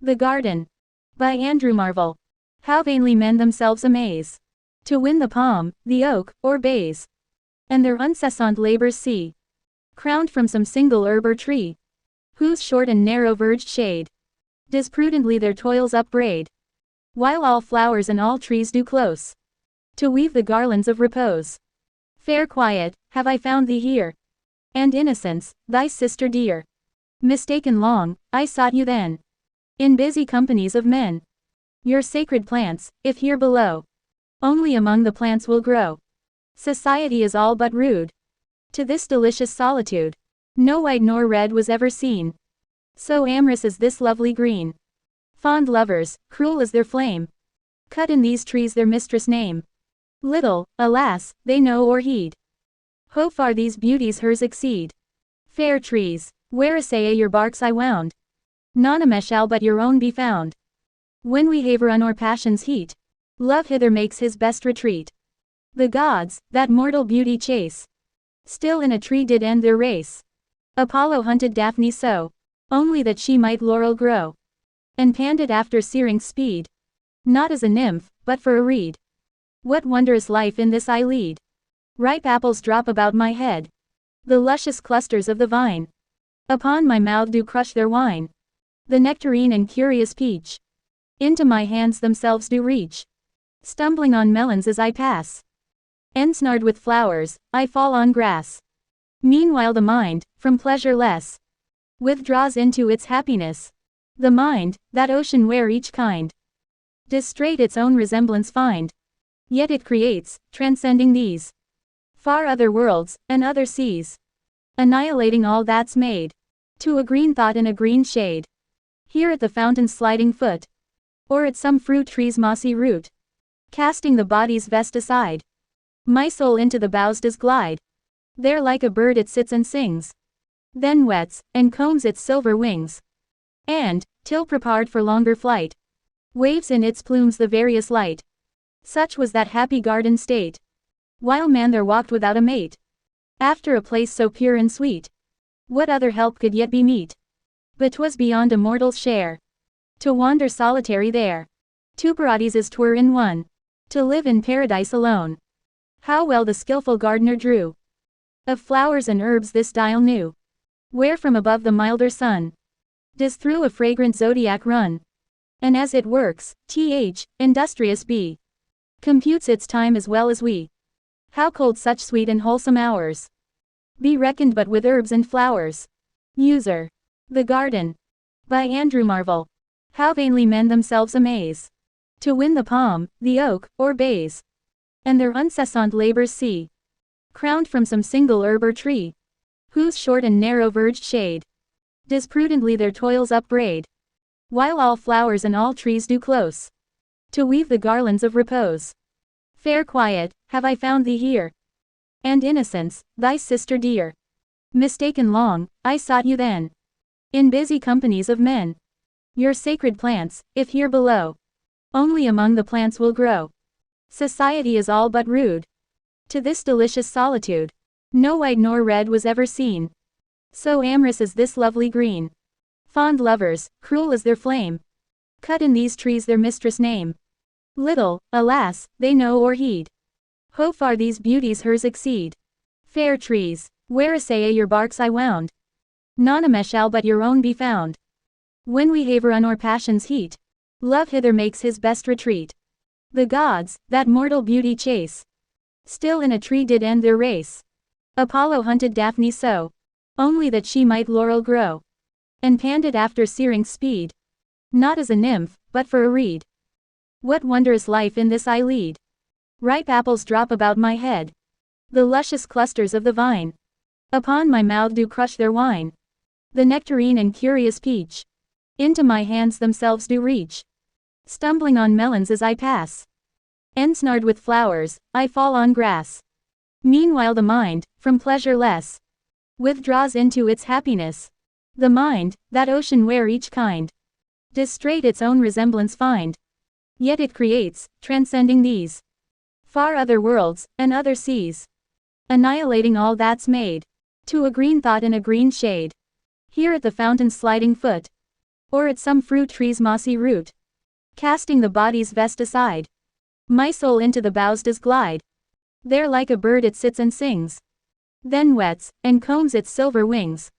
The Garden. By Andrew Marvell. How vainly men themselves amaze, to win the palm, the oak, or bays, and their incessant labors see, crowned from some single herb or tree, whose short and narrow verged shade does prudently their toils upbraid, while all flowers and all trees do close to weave the garlands of repose. Fair quiet, have I found thee here, and innocence, thy sister dear. Mistaken long, I sought you then, in busy companies of men. Your sacred plants, if here below, only among the plants will grow. Society is all but rude to this delicious solitude. No white nor red was ever seen so amorous as this lovely green. Fond lovers, cruel as their flame, cut in these trees their mistress' name. Little, alas, they know or heed how far these beauties hers exceed. Fair trees, where assay your barks I wound, none shall but your own be found. When we haver on our passion's heat, love hither makes his best retreat. The gods, that mortal beauty chase, still in a tree did end their race. Apollo hunted Daphne so, only that she might laurel grow, and panted after Syrinx speed, not as a nymph, but for a reed. What wondrous life in this I lead! Ripe apples drop about my head, the luscious clusters of the vine upon my mouth do crush their wine. The nectarine and curious peach into my hands themselves do reach, stumbling on melons as I pass. Ensnared with flowers, I fall on grass. Meanwhile the mind, from pleasure less, withdraws into its happiness. The mind, that ocean where each kind does straight its own resemblance find, yet it creates, transcending these far other worlds, and other seas, annihilating all that's made, to a green thought in a green shade, here at the fountain's sliding foot, or at some fruit tree's mossy root. Casting the body's vest aside, my soul into the boughs does glide. There like a bird it sits and sings, then wets, and combs its silver wings, and, till prepared for longer flight, waves in its plumes the various light. Such was that happy garden state, while man there walked without a mate, after a place so pure and sweet. What other help could yet be meet? But 'twas beyond a mortal's share to wander solitary there. Two paradises 'twere in one, to live in paradise alone. How well the skillful gardener drew of flowers and herbs this dial knew, where from above the milder sun does through a fragrant zodiac run, and as it works, industrious bee computes its time as well as we. How cold such sweet and wholesome hours be reckoned but with herbs and flowers. User. The Garden. By Andrew Marvell. How vainly men themselves amaze, to win the palm, the oak, or bays, and their incessant labors see, crowned from some single herb or tree, whose short and narrow verged shade does prudently their toils upbraid, while all flowers and all trees do close to weave the garlands of repose. Fair quiet, have I found thee here, and innocence, thy sister dear. Mistaken long, I sought you then, in busy companies of men. Your sacred plants, if here below, only among the plants will grow. Society is all but rude to this delicious solitude. No white nor red was ever seen so amorous as this lovely green. Fond lovers, cruel as their flame, cut in these trees their mistress' name. Little, alas, they know or heed how far these beauties hers exceed. Fair trees, where assay your barks I wound, none shall but your own be found. When we haver on our passion's heat, love hither makes his best retreat. The gods, that mortal beauty chase, still in a tree did end their race. Apollo hunted Daphne so, only that she might laurel grow, and panted after Syrinx speed, not as a nymph, but for a reed. What wondrous life in this I lead! Ripe apples drop about my head, the luscious clusters of the vine upon my mouth do crush their wine. The nectarine and curious peach into my hands themselves do reach, stumbling on melons as I pass. Ensnared with flowers, I fall on grass. Meanwhile the mind, from pleasure less, withdraws into its happiness. The mind, that ocean where each kind does straight its own resemblance find, yet it creates, transcending these far other worlds, and other seas, annihilating all that's made, to a green thought in a green shade, here at the fountain's sliding foot, or at some fruit tree's mossy root. Casting the body's vest aside, my soul into the boughs does glide. There like a bird it sits and sings, then wets, and combs its silver wings.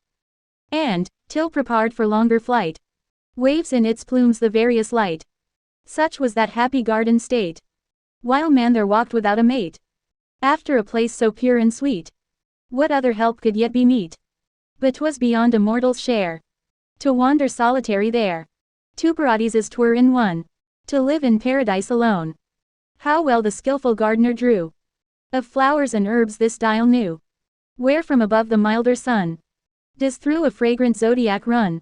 And, till prepared for longer flight, waves in its plumes the various light. Such was that happy garden state, while man there walked without a mate. After a place so pure and sweet, what other help could yet be meet? But 'twas beyond a mortal's share, to wander solitary there. Two paradises 'twere in one, to live in paradise alone. How well the skillful gardener drew of flowers and herbs this dial knew, where from above the milder sun does through a fragrant zodiac run.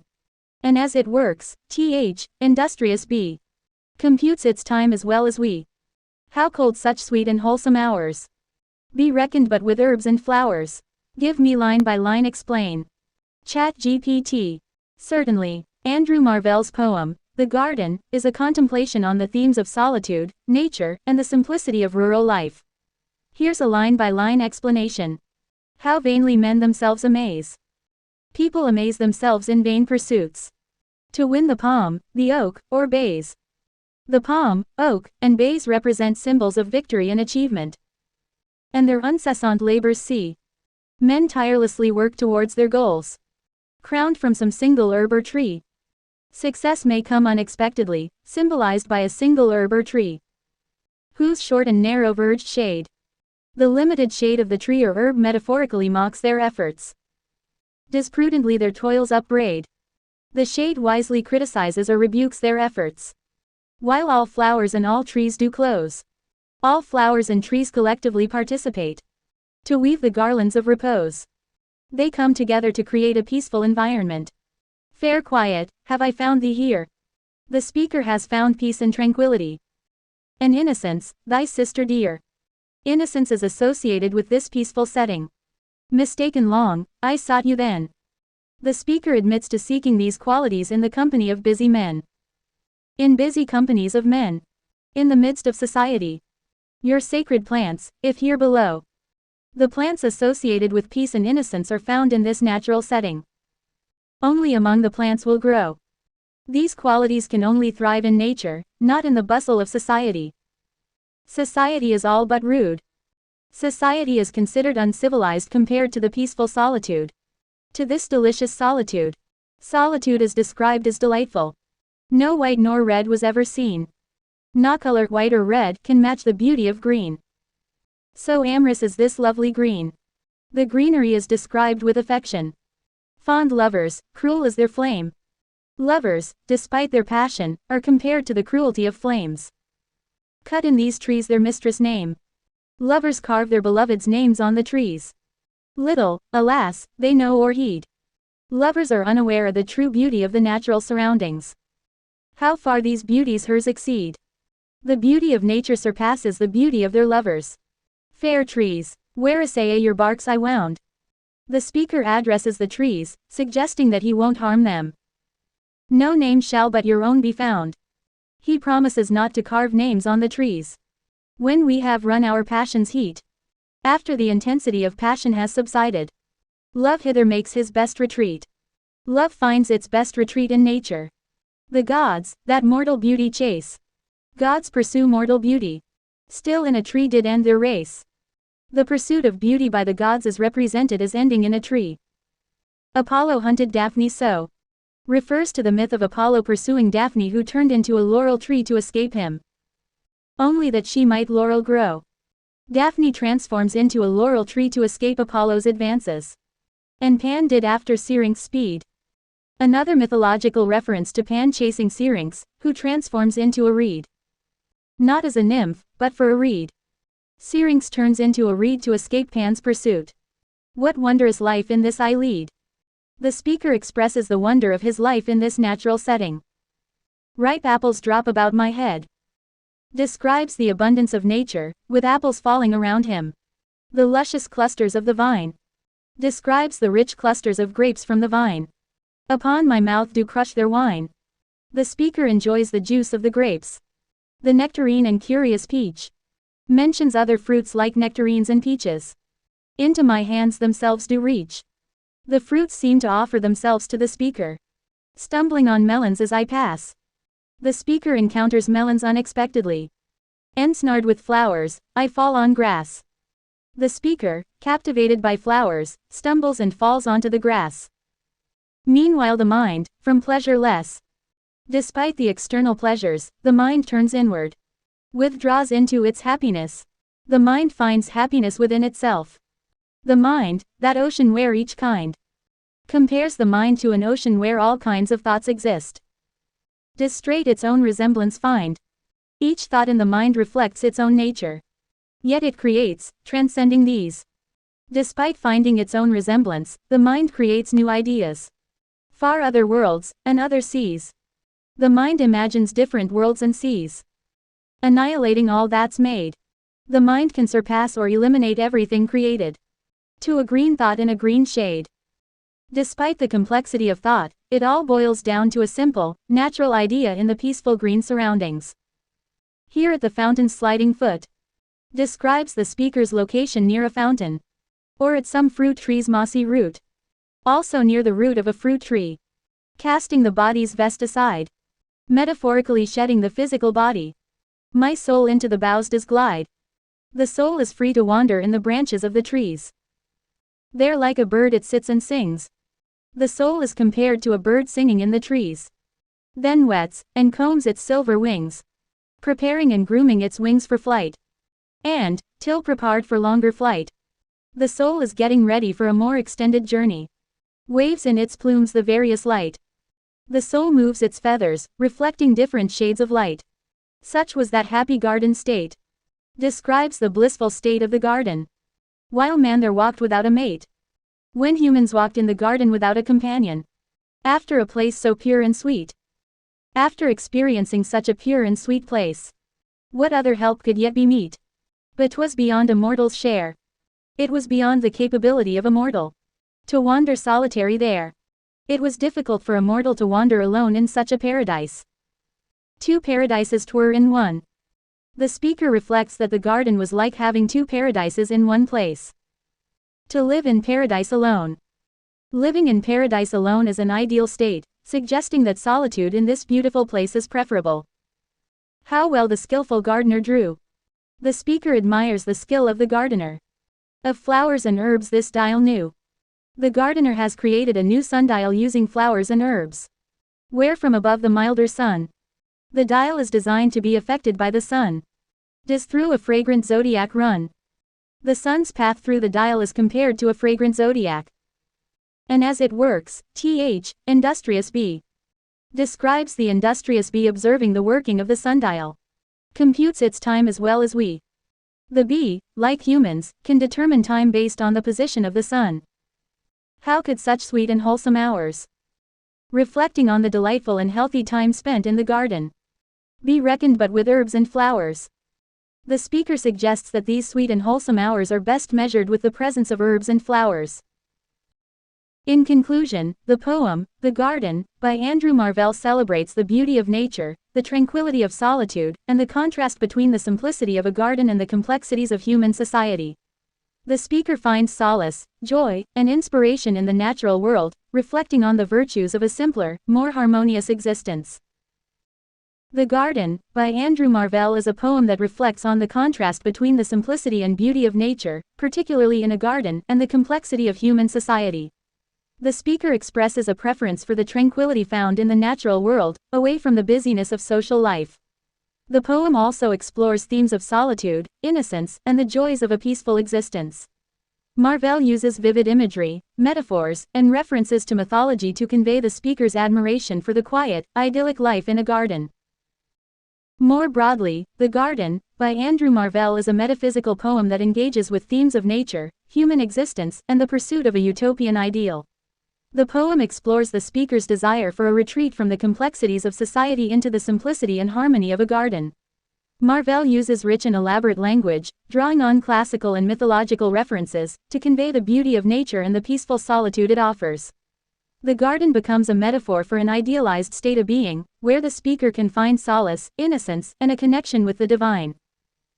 And as it works, industrious bee, computes its time as well as we. How cold such sweet and wholesome hours be reckoned but with herbs and flowers? Give me line by line explain. Chat GPT. Certainly. Andrew Marvell's poem, The Garden, is a contemplation on the themes of solitude, nature, and the simplicity of rural life. Here's a line-by-line explanation. How vainly men themselves amaze. People amaze themselves in vain pursuits to win the palm, the oak, or bays. The palm, oak, and bays represent symbols of victory and achievement, and their incessant labors see men tirelessly work towards their goals, crowned from some single herb or tree. Success may come unexpectedly, symbolized by a single herb or tree, whose short and narrow verged shade, the limited shade of the tree or herb metaphorically mocks their efforts, does prudently their toils upbraid. The shade wisely criticizes or rebukes their efforts. While all flowers and all trees do close, all flowers and trees collectively participate to weave the garlands of repose. They come together to create a peaceful environment. Fair quiet, have I found thee here? The speaker has found peace and tranquility, and innocence, thy sister dear. Innocence is associated with this peaceful setting. Mistaken long, I sought you then. The speaker admits to seeking these qualities in the company of busy men. In busy companies of men. In the midst of society. Your sacred plants, if here below. The plants associated with peace and innocence are found in this natural setting. Only among the plants will grow. These qualities can only thrive in nature, not in the bustle of society. Society is all but rude. Society is considered uncivilized compared to the peaceful solitude. To this delicious solitude. Solitude is described as delightful. No white nor red was ever seen. No color white or red can match the beauty of green. So amorous is this lovely green. The greenery is described with affection. Fond lovers, cruel is their flame. Lovers, despite their passion, are compared to the cruelty of flames. Cut in these trees their mistress' name. Lovers carve their beloveds' names on the trees. Little, alas, they know or heed. Lovers are unaware of the true beauty of the natural surroundings. How far these beauties hers exceed. The beauty of nature surpasses the beauty of their lovers. Fair trees, where essay your barks I wound. The speaker addresses the trees, suggesting that he won't harm them. No name shall but your own be found. He promises not to carve names on the trees. When we have run our passion's heat, after the intensity of passion has subsided, love hither makes his best retreat. Love finds its best retreat in nature. The gods, that mortal beauty chase. Gods pursue mortal beauty. Still in a tree did end their race. The pursuit of beauty by the gods is represented as ending in a tree. Apollo hunted Daphne so. Refers to the myth of Apollo pursuing Daphne who turned into a laurel tree to escape him. Only that she might laurel grow. Daphne transforms into a laurel tree to escape Apollo's advances. And Pan did after Syrinx speed. Another mythological reference to Pan chasing Syrinx, who transforms into a reed. Not as a nymph, but for a reed. Syrinx turns into a reed to escape Pan's pursuit. What wondrous life in this I lead. The speaker expresses the wonder of his life in this natural setting. Ripe apples drop about my head. Describes the abundance of nature, with apples falling around him. The luscious clusters of the vine. Describes the rich clusters of grapes from the vine. Upon my mouth do crush their wine. The speaker enjoys the juice of the grapes. The nectarine and curious peach. Mentions other fruits like nectarines and peaches. Into my hands themselves do reach. The fruits seem to offer themselves to the speaker. stumbling on melons as I pass. The speaker encounters melons unexpectedly. Ensnared with flowers, I fall on grass. The speaker, captivated by flowers, stumbles and falls onto the grass. Meanwhile the mind, from pleasure less. Despite the external pleasures, the mind turns inward. Withdraws into its happiness. The mind finds happiness within itself. The mind, that ocean where each kind. Compares the mind to an ocean where all kinds of thoughts exist. Does straight its own resemblance find. Each thought in the mind reflects its own nature. Yet it creates, transcending these. Despite finding its own resemblance, the mind creates new ideas. Far other worlds, and other seas. The mind imagines different worlds and seas. Annihilating all that's made. The mind can surpass or eliminate everything created. To a green thought in a green shade. Despite the complexity of thought, it all boils down to a simple, natural idea in the peaceful green surroundings. Here at the fountain's sliding foot. Describes the speaker's location near a fountain. Or at some fruit tree's mossy root. Also near the root of a fruit tree. Casting the body's vest aside. Metaphorically shedding the physical body. My soul into the boughs does glide. The soul is free to wander in the branches of the trees. There like a bird it sits and sings. The soul is compared to a bird singing in the trees. Then wets, and combs its silver wings. Preparing and grooming its wings for flight. And, till prepared for longer flight. The soul is getting ready for a more extended journey. Waves in its plumes the various light. The soul moves its feathers, reflecting different shades of light. Such was that happy garden state. Describes the blissful state of the garden. While man there walked without a mate. When humans walked in the garden without a companion. After a place so pure and sweet. After experiencing such a pure and sweet place. What other help could yet be meet? But 'twas beyond a mortal's share. It was beyond the capability of a mortal. To wander solitary there. It was difficult for a mortal to wander alone in such a paradise. Two paradises 'twere in one. The speaker reflects that the garden was like having two paradises in one place. To live in paradise alone. Living in paradise alone is an ideal state, suggesting that solitude in this beautiful place is preferable. How well the skillful gardener drew. The speaker admires the skill of the gardener. Of flowers and herbs this dial knew. The gardener has created a new sundial using flowers and herbs. Where from above the milder sun. The dial is designed to be affected by the sun. Does through a fragrant zodiac run. The sun's path through the dial is compared to a fragrant zodiac. And as it works, industrious bee. Describes the industrious bee observing the working of the sundial. Computes its time as well as we. The bee, like humans, can determine time based on the position of the sun. How could such sweet and wholesome hours, reflecting on the delightful and healthy time spent in the garden, be reckoned but with herbs and flowers? The speaker suggests that these sweet and wholesome hours are best measured with the presence of herbs and flowers. In conclusion, the poem, The Garden, by Andrew Marvell celebrates the beauty of nature, the tranquility of solitude, and the contrast between the simplicity of a garden and the complexities of human society. The speaker finds solace, joy, and inspiration in the natural world, reflecting on the virtues of a simpler, more harmonious existence. The Garden, by Andrew Marvell is a poem that reflects on the contrast between the simplicity and beauty of nature, particularly in a garden, and the complexity of human society. The speaker expresses a preference for the tranquility found in the natural world, away from the busyness of social life. The poem also explores themes of solitude, innocence, and the joys of a peaceful existence. Marvell uses vivid imagery, metaphors, and references to mythology to convey the speaker's admiration for the quiet, idyllic life in a garden. More broadly, The Garden, by Andrew Marvell is a metaphysical poem that engages with themes of nature, human existence, and the pursuit of a utopian ideal. The poem explores the speaker's desire for a retreat from the complexities of society into the simplicity and harmony of a garden. Marvell uses rich and elaborate language, drawing on classical and mythological references, to convey the beauty of nature and the peaceful solitude it offers. The garden becomes a metaphor for an idealized state of being, where the speaker can find solace, innocence, and a connection with the divine.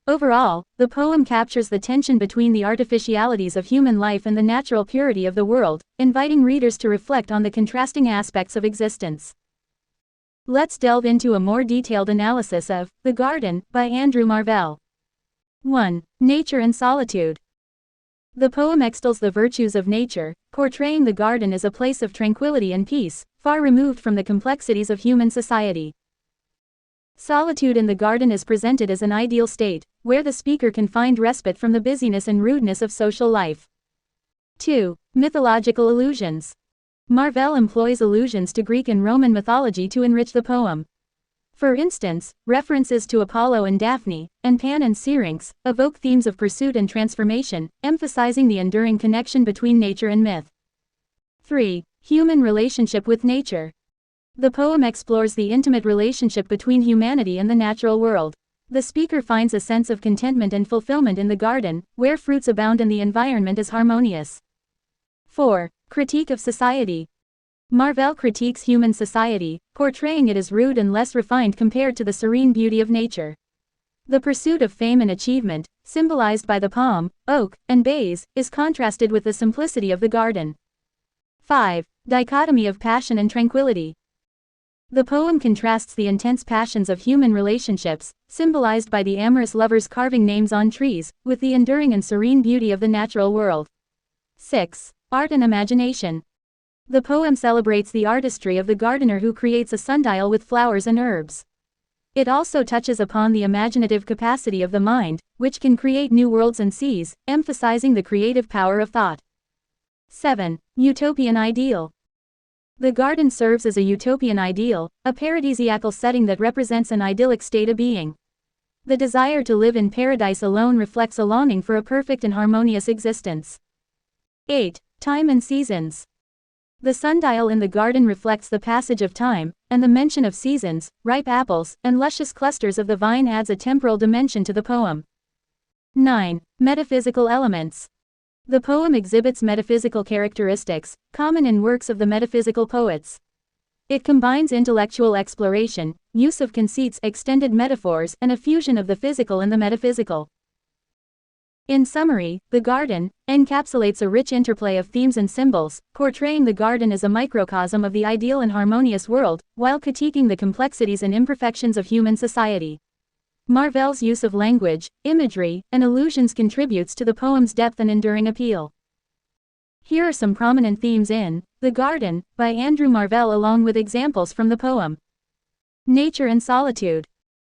Overall, the poem captures the tension between the artificialities of human life and the natural purity of the world, inviting readers to reflect on the contrasting aspects of existence. Let's delve into a more detailed analysis of The Garden by Andrew Marvell. 1. Nature and solitude. The poem extols the virtues of nature, portraying the garden as a place of tranquility and peace, far removed from the complexities of human society. Solitude in the garden is presented as an ideal state, where the speaker can find respite from the busyness and rudeness of social life. 2. Mythological allusions. Marvell employs allusions to Greek and Roman mythology to enrich the poem. For instance, references to Apollo and Daphne, and Pan and Syrinx, evoke themes of pursuit and transformation, emphasizing the enduring connection between nature and myth. 3. Human relationship with nature. The poem explores the intimate relationship between humanity and the natural world. The speaker finds a sense of contentment and fulfillment in the garden, where fruits abound and the environment is harmonious. 4. Critique of society. Marvell critiques human society, portraying it as rude and less refined compared to the serene beauty of nature. The pursuit of fame and achievement, symbolized by the palm, oak, and bays, is contrasted with the simplicity of the garden. 5. Dichotomy of passion and tranquility. The poem contrasts the intense passions of human relationships, symbolized by the amorous lovers carving names on trees, with the enduring and serene beauty of the natural world. 6. Art and imagination. The poem celebrates the artistry of the gardener who creates a sundial with flowers and herbs. It also touches upon the imaginative capacity of the mind, which can create new worlds and seas, emphasizing the creative power of thought. 7. Utopian ideal. The garden serves as a utopian ideal, a paradisiacal setting that represents an idyllic state of being. The desire to live in paradise alone reflects a longing for a perfect and harmonious existence. 8. Time and seasons. The sundial in the garden reflects the passage of time, and the mention of seasons, ripe apples, and luscious clusters of the vine adds a temporal dimension to the poem. 9. Metaphysical elements. The poem exhibits metaphysical characteristics, common in works of the metaphysical poets. It combines intellectual exploration, use of conceits, extended metaphors, and a fusion of the physical and the metaphysical. In summary, The Garden encapsulates a rich interplay of themes and symbols, portraying the garden as a microcosm of the ideal and harmonious world, while critiquing the complexities and imperfections of human society. Marvell's use of language, imagery, and allusions contributes to the poem's depth and enduring appeal. Here are some prominent themes in The Garden by Andrew Marvell along with examples from the poem. Nature and solitude.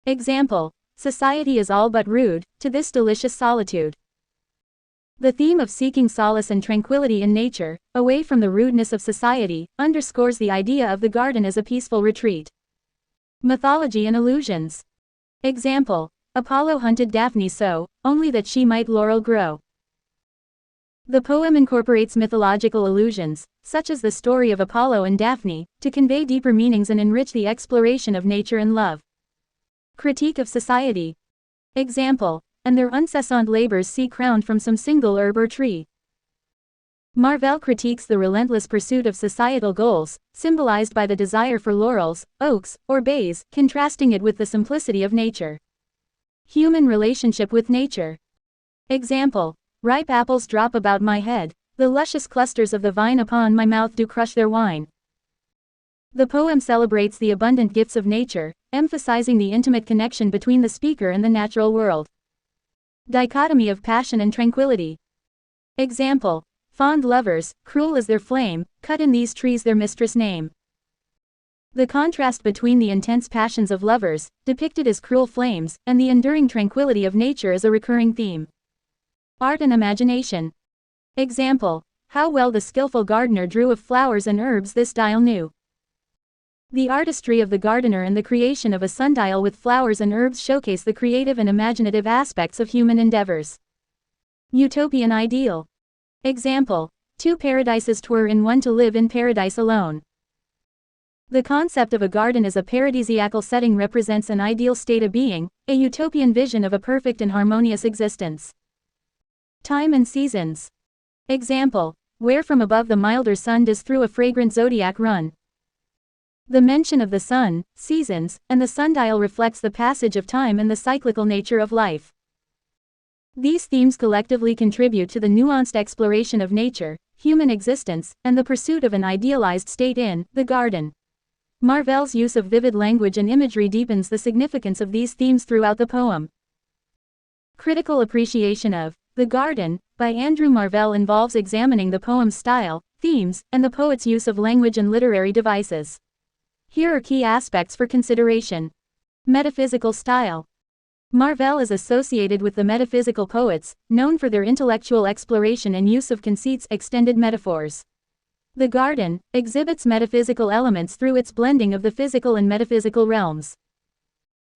Example: society is all but rude, to this delicious solitude. The theme of seeking solace and tranquility in nature, away from the rudeness of society, underscores the idea of the garden as a peaceful retreat. Mythology and allusions. Example: Apollo hunted Daphne so, only that she might laurel grow. The poem incorporates mythological allusions, such as the story of Apollo and Daphne, to convey deeper meanings and enrich the exploration of nature and love. Critique of society. Example: and their incessant labors see crowned from some single herb or tree. Marvell critiques the relentless pursuit of societal goals, symbolized by the desire for laurels, oaks, or bays, contrasting it with the simplicity of nature. Human relationship with nature. Example: ripe apples drop about my head, the luscious clusters of the vine upon my mouth do crush their wine. The poem celebrates the abundant gifts of nature, emphasizing the intimate connection between the speaker and the natural world. Dichotomy of passion and tranquility. Example: fond lovers, cruel as their flame, cut in these trees their mistress' name. The contrast between the intense passions of lovers, depicted as cruel flames, and the enduring tranquility of nature is a recurring theme. Art and imagination. Example: how well the skillful gardener drew of flowers and herbs this dial knew. The artistry of the gardener and the creation of a sundial with flowers and herbs showcase the creative and imaginative aspects of human endeavors. Utopian ideal. Example: two paradises 'twere in one to live in paradise alone. The concept of a garden as a paradisiacal setting represents an ideal state of being, a utopian vision of a perfect and harmonious existence. Time and seasons. Example: where from above the milder sun does through a fragrant zodiac run. The mention of the sun, seasons, and the sundial reflects the passage of time and the cyclical nature of life. These themes collectively contribute to the nuanced exploration of nature, human existence, and the pursuit of an idealized state in The Garden. Marvell's use of vivid language and imagery deepens the significance of these themes throughout the poem. Critical appreciation of The Garden by Andrew Marvell involves examining the poem's style, themes, and the poet's use of language and literary devices. Here are key aspects for consideration. Metaphysical style. Marvell is associated with the metaphysical poets, known for their intellectual exploration and use of conceits, extended metaphors. The Garden exhibits metaphysical elements through its blending of the physical and metaphysical realms.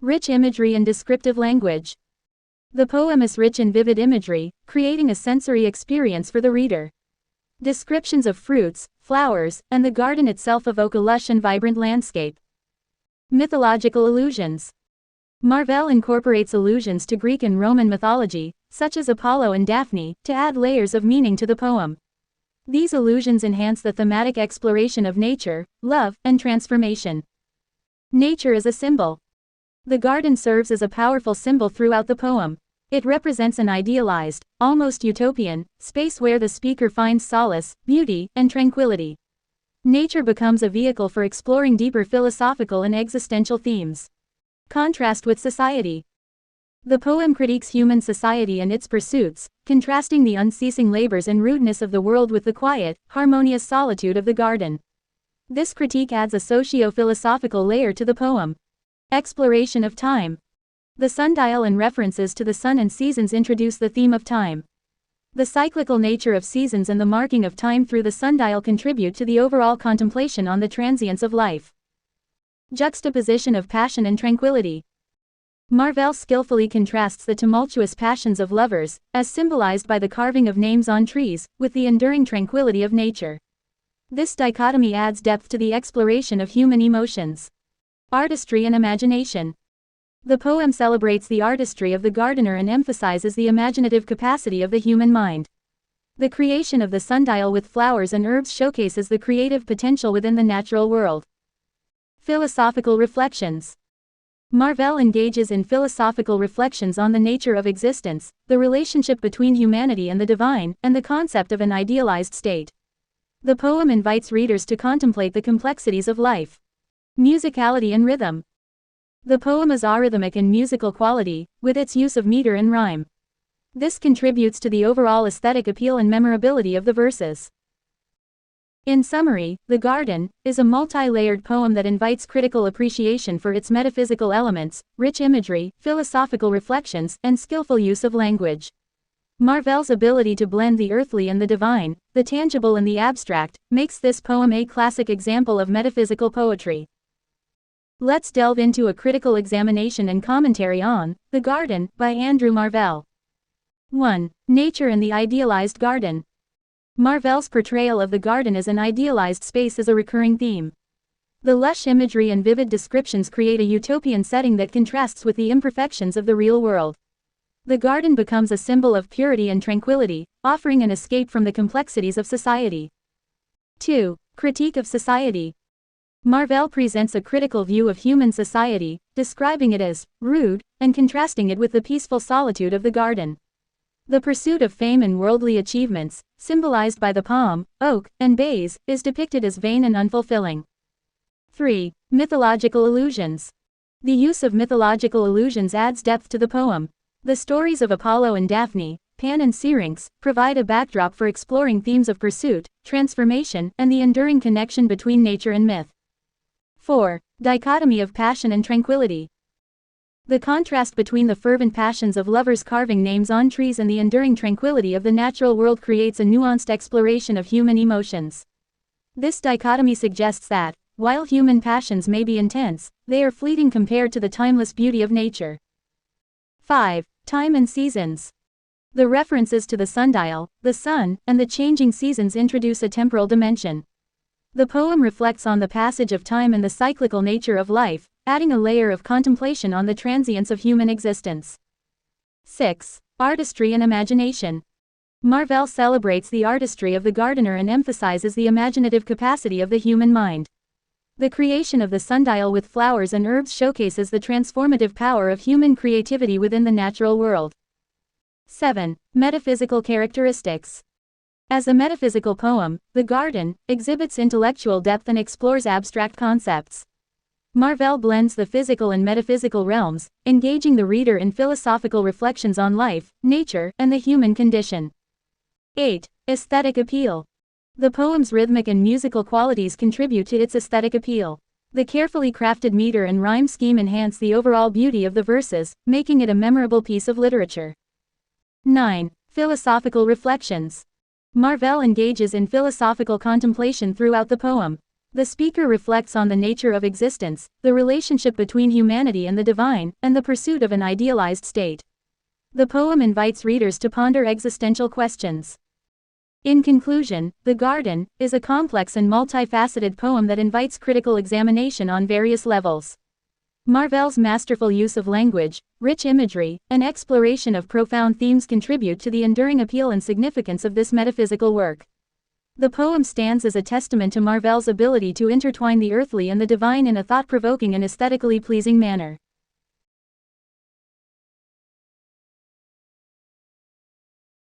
Rich imagery and descriptive language. The poem is rich in vivid imagery, creating a sensory experience for the reader. Descriptions of fruits, flowers, and the garden itself evoke a lush and vibrant landscape. Mythological allusions. Marvell incorporates allusions to Greek and Roman mythology, such as Apollo and Daphne, to add layers of meaning to the poem. These allusions enhance the thematic exploration of nature, love, and transformation. Nature as a symbol. The garden serves as a powerful symbol throughout the poem. It represents an idealized, almost utopian, space where the speaker finds solace, beauty, and tranquility. Nature becomes a vehicle for exploring deeper philosophical and existential themes. Contrast with society. The poem critiques human society and its pursuits, contrasting the unceasing labors and rudeness of the world with the quiet, harmonious solitude of the garden. This critique adds a socio-philosophical layer to the poem. Exploration of time. The sundial and references to the sun and seasons introduce the theme of time. The cyclical nature of seasons and the marking of time through the sundial contribute to the overall contemplation on the transience of life. Juxtaposition of passion and tranquility. Marvell skillfully contrasts the tumultuous passions of lovers, as symbolized by the carving of names on trees, with the enduring tranquility of nature. This dichotomy adds depth to the exploration of human emotions. Artistry and imagination. The poem celebrates the artistry of the gardener and emphasizes the imaginative capacity of the human mind. The creation of the sundial with flowers and herbs showcases the creative potential within the natural world. Philosophical reflections. Marvell engages in philosophical reflections on the nature of existence, the relationship between humanity and the divine, and the concept of an idealized state. The poem invites readers to contemplate the complexities of life. Musicality and rhythm. The poem is arrhythmic in musical quality, with its use of meter and rhyme. This contributes to the overall aesthetic appeal and memorability of the verses. In summary, The Garden is a multi-layered poem that invites critical appreciation for its metaphysical elements, rich imagery, philosophical reflections, and skillful use of language. Marvell's ability to blend the earthly and the divine, the tangible and the abstract, makes this poem a classic example of metaphysical poetry. Let's delve into a critical examination and commentary on The Garden by Andrew Marvell. 1. Nature and the idealized garden. Marvell's portrayal of the garden as an idealized space is a recurring theme. The lush imagery and vivid descriptions create a utopian setting that contrasts with the imperfections of the real world. The garden becomes a symbol of purity and tranquility, offering an escape from the complexities of society. 2. Critique of society. Marvell presents a critical view of human society, describing it as rude, and contrasting it with the peaceful solitude of the garden. The pursuit of fame and worldly achievements, symbolized by the palm, oak, and bays, is depicted as vain and unfulfilling. 3. Mythological allusions. The use of mythological allusions adds depth to the poem. The stories of Apollo and Daphne, Pan and Syrinx, provide a backdrop for exploring themes of pursuit, transformation, and the enduring connection between nature and myth. 4. Dichotomy of passion and tranquility. The contrast between the fervent passions of lovers carving names on trees and the enduring tranquility of the natural world creates a nuanced exploration of human emotions. This dichotomy suggests that, while human passions may be intense, they are fleeting compared to the timeless beauty of nature. 5. Time and seasons. The references to the sundial, the sun, and the changing seasons introduce a temporal dimension. The poem reflects on the passage of time and the cyclical nature of life, adding a layer of contemplation on the transience of human existence. 6. Artistry and imagination. Marvell celebrates the artistry of the gardener and emphasizes the imaginative capacity of the human mind. The creation of the sundial with flowers and herbs showcases the transformative power of human creativity within the natural world. 7. Metaphysical characteristics. As a metaphysical poem, The Garden exhibits intellectual depth and explores abstract concepts. Marvell blends the physical and metaphysical realms, engaging the reader in philosophical reflections on life, nature, and the human condition. 8. Aesthetic appeal. The poem's rhythmic and musical qualities contribute to its aesthetic appeal. The carefully crafted meter and rhyme scheme enhance the overall beauty of the verses, making it a memorable piece of literature. 9. Philosophical reflections. Marvell engages in philosophical contemplation throughout the poem. The speaker reflects on the nature of existence, the relationship between humanity and the divine, and the pursuit of an idealized state. The poem invites readers to ponder existential questions. In conclusion, The Garden is a complex and multifaceted poem that invites critical examination on various levels. Marvell's masterful use of language, rich imagery, and exploration of profound themes contribute to the enduring appeal and significance of this metaphysical work. The poem stands as a testament to Marvell's ability to intertwine the earthly and the divine in a thought-provoking and aesthetically pleasing manner.